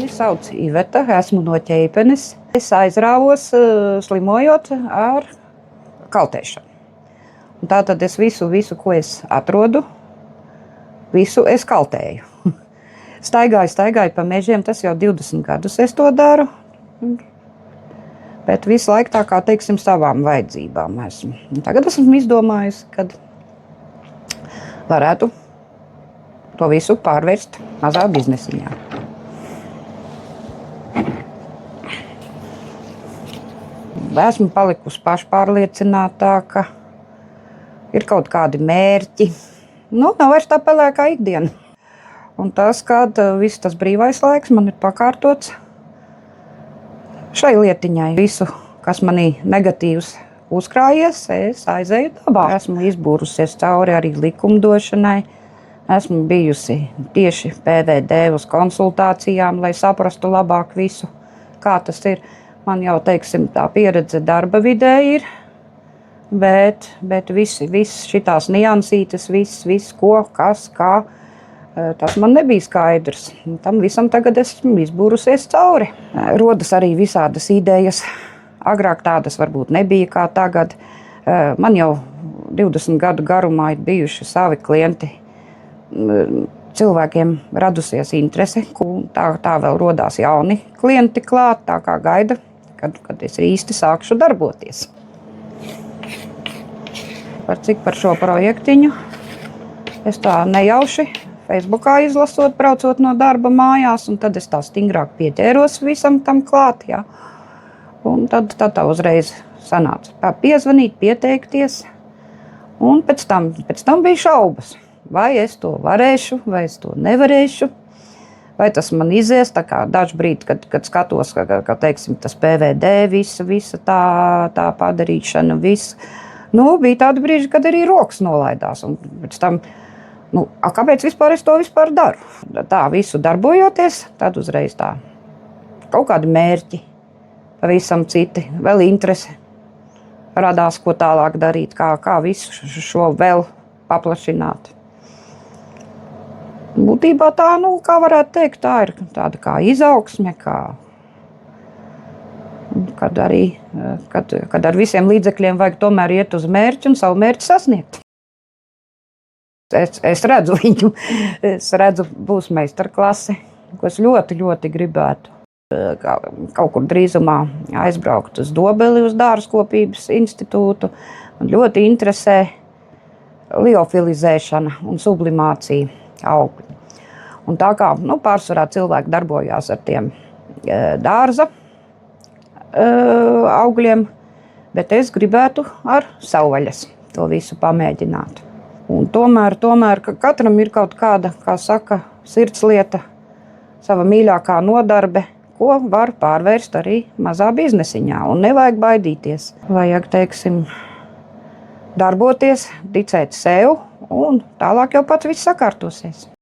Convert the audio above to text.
Mani sauc Iveta, esmu no Ķeipenes. Es aizrāvos slimojot ar kaltēšanu. Un tātad es visu, ko es atrodu, visu es kaltēju. Staigāju pa mežiem, tas jau 20 gadus es to daru. Bet visu laiku tā kā, teiksim, savām vajadzībām esmu. Un tagad esmu izdomājusi, kad varētu to visu pārvērst mazā biznesiņā. Esmu palikusi pašpārliecinātāka, ir kaut kādi mērķi. Nav vairs tā pelēkā ikdiena. Un tas, kad viss tas brīvais laiks man ir pakārtots šai lietiņai. Visu, kas manī negatīvs uzkrājies, es aizēju dabā. Esmu izbūrusies cauri arī likumdošanai. Esmu bijusi tieši PVD uz konsultācijām, lai saprastu labāk visu, kā tas ir. Man jau, teiksim, tā pieredze darba vidē ir, bet viss šitās niansītes, viss ko, kas, kā, tas man nebija skaidrs. Tam visam tagad esmu izbūrusies cauri. Rodas arī visādas idejas. Agrāk tādas varbūt nebija kā tagad. Man jau 20 gadu garumā ir bijuši savi klienti. Cilvēkiem radusies interese, tā vēl rodās jauni klienti klāt, tā kā gaida, kad es īsti sākšu darboties. Par šo projektiņu es tā nejauši Facebookā izlasot, braucot no darba mājās, un tad es tā stingrāk pieķēros visam tam klāt, jā. Un tad tā uzreiz sanāca piezvanīt, pieteikties, un pēc tam bija šaubas. Vai es to varēšu, vai es to nevarēšu, vai tas man izies, tā kā dažbrīd, kad skatos, ka teiksim, tas PVD, visa tā padarīšana, viss. Bija tādi brīži, kad arī rokas nolaidās, un pēc tam, kāpēc vispār es to daru? Tā visu darbojoties, tad uzreiz tā kaut kādi mērķi, pavisam citi, vēl interese radās, ko tālāk darīt, kā visu šo vēl paplašināt. Būtībā tā, kā varētu teikt, tā ir tāda kā izaugsme, kad ar visiem līdzekļiem vajag tomēr iet uz mērķi un savu mērķi sasniegt. Es redzu viņu, būs meistarklase, ko es ļoti, ļoti gribētu. Kaut kur drīzumā aizbraukt uz Dobeli, uz Dārzkopības institūtu. Man ļoti interesē liofilizēšana un sublimācija augļu. Un tā kā pārsvarā cilvēki darbojās ar tiem dārza augļiem, bet es gribētu ar savvaļas to visu pamēģināt. Un tomēr katram ir kaut kāda, kā saka, sirdslieta, sava mīļākā nodarbe, ko var pārvērst arī mazā biznesiņā. Un nevajag baidīties. Vajag, teiksim, darboties, ticēt sev, un tālāk jau pats viss sakārtosies.